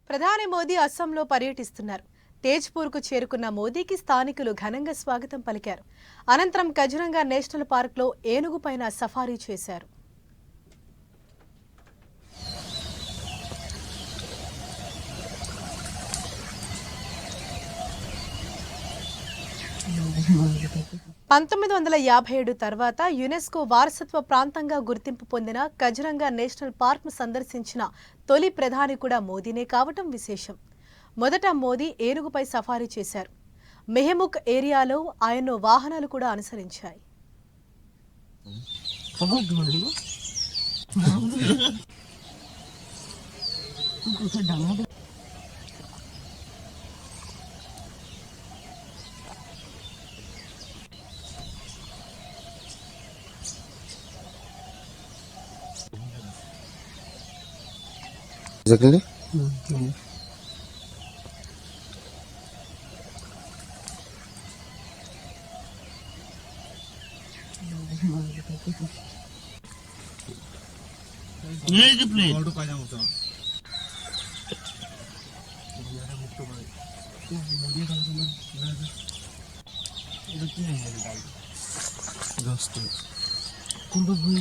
ప్రధాని మోదీ అస్సాంలో పర్యటిస్తున్నారు. తేజ్పూర్కు చేరుకున్న మోదీకి స్థానికులు ఘనంగా స్వాగతం పలికారు. అనంతరం కజిరంగా నేషనల్ పార్క్లో ఏనుగుపైన సఫారీ చేశారు. పంతొమ్మిది 1957 తర్వాత యునెస్కో వారసత్వ ప్రాంతంగా గుర్తింపు పొందిన కజిరంగా నేషనల్ పార్క్ను సందర్శించిన తొలి ప్రధాని కూడా మోదీనే కావటం విశేషం. మొదట మోదీ ఏనుగుపై సఫారీ చేశారు. మెహముక్ ఏరియాలో ఆయన్ను వాహనాలు కూడా అనుసరించాయి. Exactly.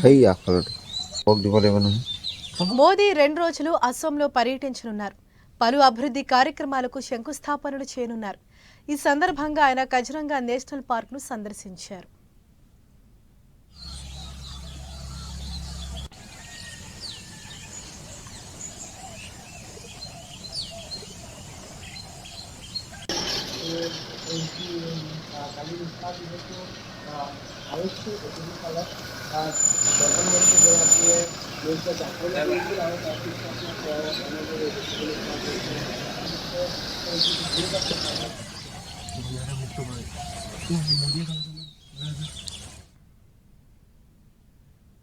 Hey, after మోదీ 2 రోజులు అస్సాంలో పర్యటించనున్నారు. పలు అభివృద్ధి కార్యక్రమాలకు శంకుస్థాపనలు చేయనున్నారు. ఈ సందర్భంగా ఆయన కజిరంగా నేషనల్ పార్క్ను సందర్శించారు. मुक्त